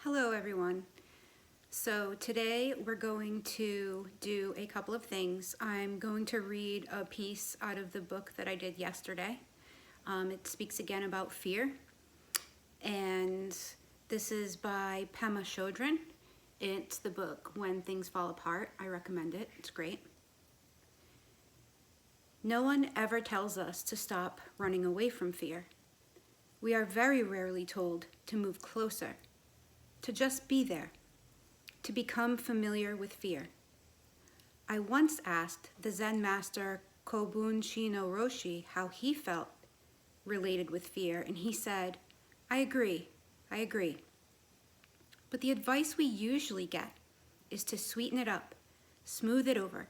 Hello everyone. So today we're going to do a couple of things. I'm going to read a piece out of the book that I did yesterday. It speaks again about fear, and this is by Pema Chodron. It's the book When Things Fall Apart. I recommend it. It's great. No one ever tells us to stop running away from fear. We are very rarely told to move closer, to just be there, to become familiar with fear. I once asked the Zen master Kobun Shino Roshi how he felt related with fear, and he said, I agree. But the advice we usually get is to sweeten it up, smooth it over,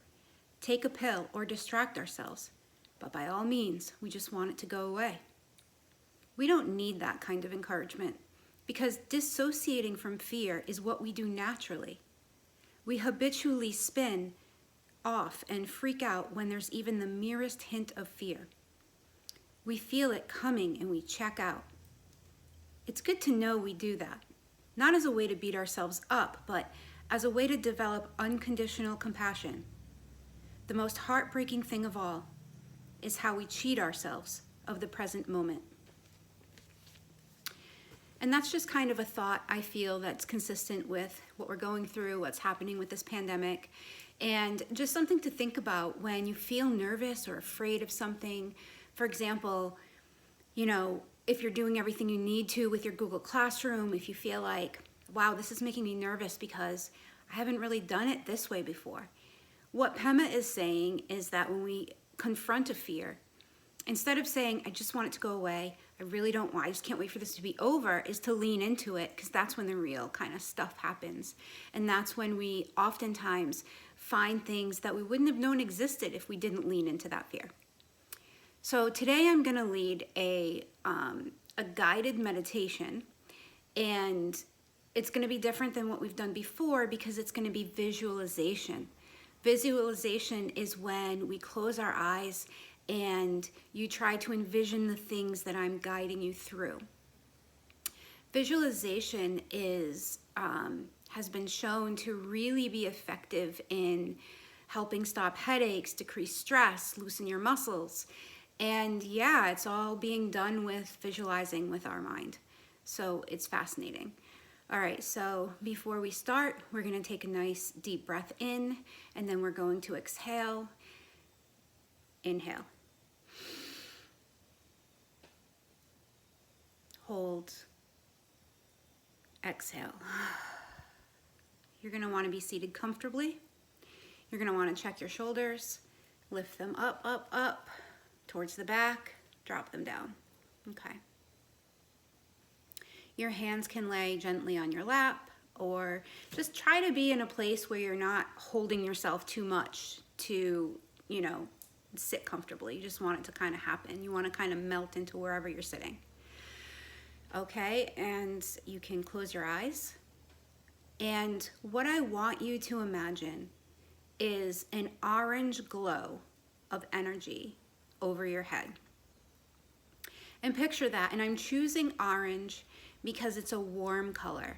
take a pill, or distract ourselves. But by all means, we just want it to go away. We don't need that kind of encouragement, because dissociating from fear is what we do naturally. We habitually spin off and freak out when there's even the merest hint of fear. We feel it coming and we check out. It's good to know we do that, not as a way to beat ourselves up, but as a way to develop unconditional compassion. The most heartbreaking thing of all is how we cheat ourselves of the present moment. And that's just kind of a thought I feel that's consistent with what we're going through, what's happening with this pandemic, and just something to think about when you feel nervous or afraid of something. For example, if you're doing everything you need to with your Google Classroom, if you feel like, wow, this is making me nervous because I haven't really done it this way before. What Pema is saying is that when we confront a fear, instead of saying, I just want it to go away, I just can't wait for this to be over, is to lean into it, because that's when the real kind of stuff happens. And that's when we oftentimes find things that we wouldn't have known existed if we didn't lean into that fear. So today I'm going to lead a guided meditation, and it's going to be different than what we've done before because it's going to be visualization. Visualization is when we close our eyes and you try to envision the things that I'm guiding you through. Visualization has been shown to really be effective in helping stop headaches, decrease stress, loosen your muscles. And yeah, it's all being done with visualizing with our mind. So it's fascinating. All right, so before we start, we're going to take a nice deep breath in, and then we're going to exhale. Inhale. Hold. Exhale. You're going to want to be seated comfortably. You're going to want to check your shoulders, lift them up, towards the back, drop them down. Okay. Your hands can lay gently on your lap, or just try to be in a place where you're not holding yourself too much to, sit comfortably. You just want it to kind of happen. You want to kind of melt into wherever you're sitting. Okay, and you can close your eyes. And what I want you to imagine is an orange glow of energy over your head. And picture that, and I'm choosing orange because it's a warm color.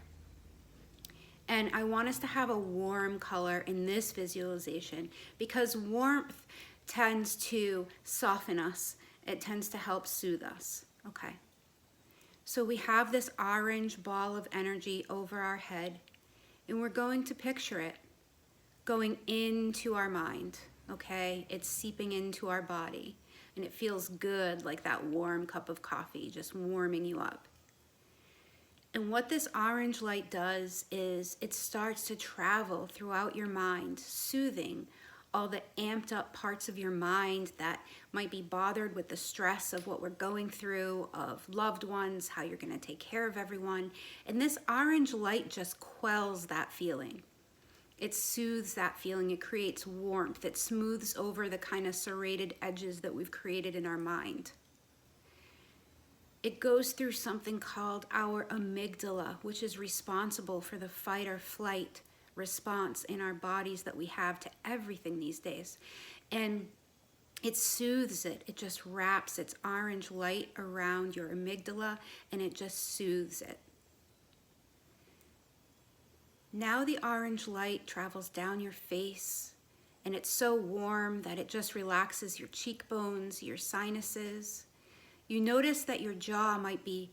And I want us to have a warm color in this visualization because warmth tends to soften us. It tends to help soothe us. Okay. So we have this orange ball of energy over our head, and we're going to picture it going into our mind. Okay. It's seeping into our body, and it feels good, like that warm cup of coffee, just warming you up. And what this orange light does is it starts to travel throughout your mind, soothing all the amped up parts of your mind that might be bothered with the stress of what we're going through, of loved ones, how you're going to take care of everyone. And this orange light just quells that feeling. It soothes that feeling. It creates warmth. It smooths over the kind of serrated edges that we've created in our mind. It goes through something called our amygdala, which is responsible for the fight or flight response in our bodies that we have to everything these days. And it soothes it. It just wraps its orange light around your amygdala, and it just soothes it. Now the orange light travels down your face, and it's so warm that it just relaxes your cheekbones, your sinuses. You notice that your jaw might be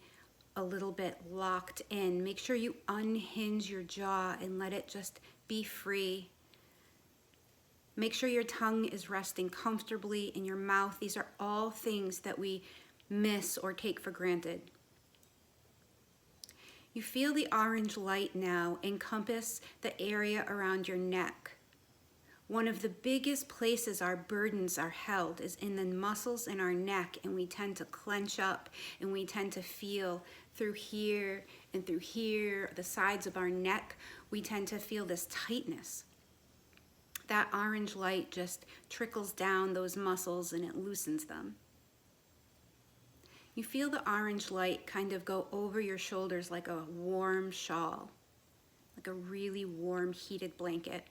a little bit locked in. Make sure you unhinge your jaw and let it just be free. Make sure your tongue is resting comfortably in your mouth. These are all things that we miss or take for granted. You feel the orange light now encompass the area around your neck. One of the biggest places our burdens are held is in the muscles in our neck, and we tend to clench up and we tend to feel through here and through here, the sides of our neck, we tend to feel this tightness. That orange light just trickles down those muscles and it loosens them. You feel the orange light kind of go over your shoulders like a warm shawl, like a really warm heated blanket.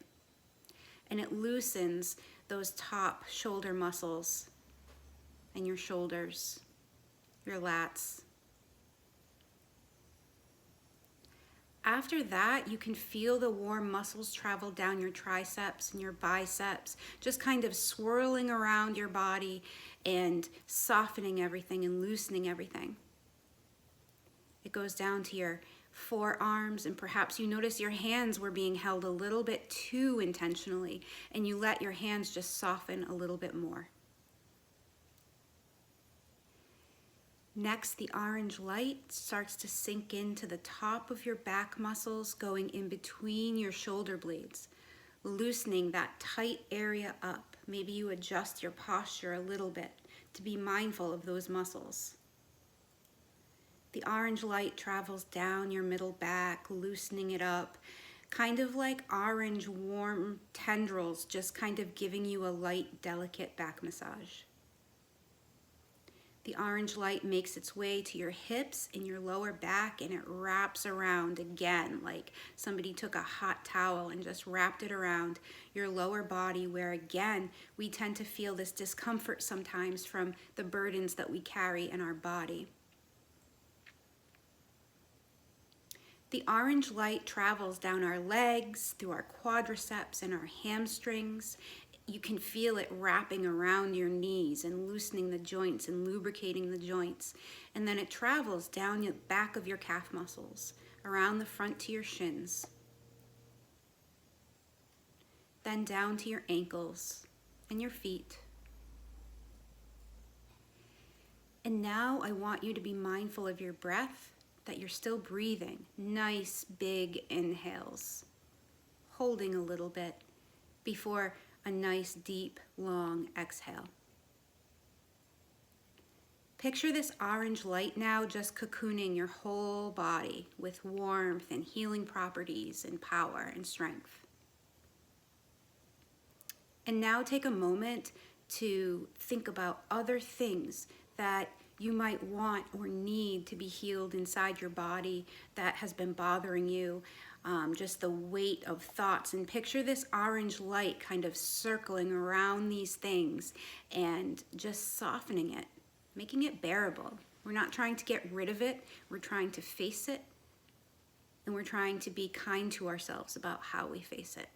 And it loosens those top shoulder muscles and your shoulders, your lats. After that, you can feel the warm muscles travel down your triceps and your biceps, just kind of swirling around your body and softening everything and loosening everything. It goes down to your forearms, and perhaps you notice your hands were being held a little bit too intentionally, and you let your hands just soften a little bit more. Next, the orange light starts to sink into the top of your back muscles, going in between your shoulder blades, loosening that tight area up. Maybe you adjust your posture a little bit to be mindful of those muscles. The orange light travels down your middle back, loosening it up, kind of like orange warm tendrils, just kind of giving you a light, delicate back massage. The orange light makes its way to your hips and your lower back, and it wraps around again like somebody took a hot towel and just wrapped it around your lower body, where again we tend to feel this discomfort sometimes from the burdens that we carry in our body. The orange light travels down our legs, through our quadriceps and our hamstrings. You can feel it wrapping around your knees and loosening the joints and lubricating the joints. And then it travels down the back of your calf muscles, around the front to your shins. Then down to your ankles and your feet. And now I want you to be mindful of your breath, that you're still breathing. Nice big inhales, holding a little bit before a nice deep long exhale. Picture this orange light now just cocooning your whole body with warmth and healing properties and power and strength. And now take a moment to think about other things that you might want or need to be healed inside your body that has been bothering you. Just the weight of thoughts, and picture this orange light kind of circling around these things and just softening it, making it bearable. We're not trying to get rid of it, we're trying to face it, and we're trying to be kind to ourselves about how we face it.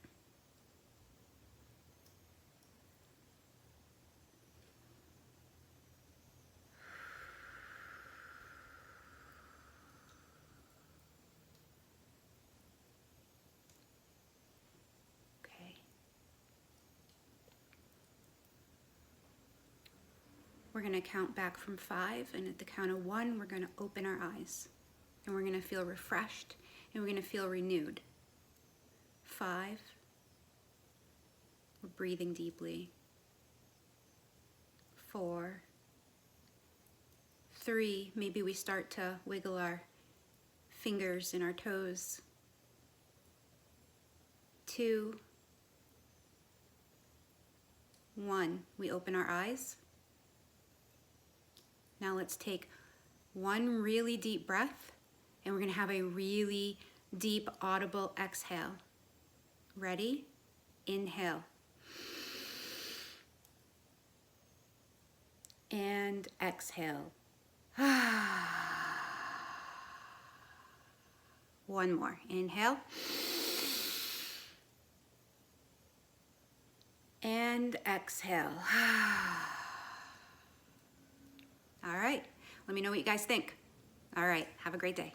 We're going to count back from 5, and at the count of 1, we're going to open our eyes. And we're going to feel refreshed, and we're going to feel renewed. 5. We're breathing deeply. 4. 3. Maybe we start to wiggle our fingers and our toes. 2. 1. We open our eyes. Now let's take one really deep breath, and we're going to have a really deep audible exhale. Ready? Inhale. And exhale. One more. Inhale. And exhale. All right, let me know what you guys think. All right, have a great day.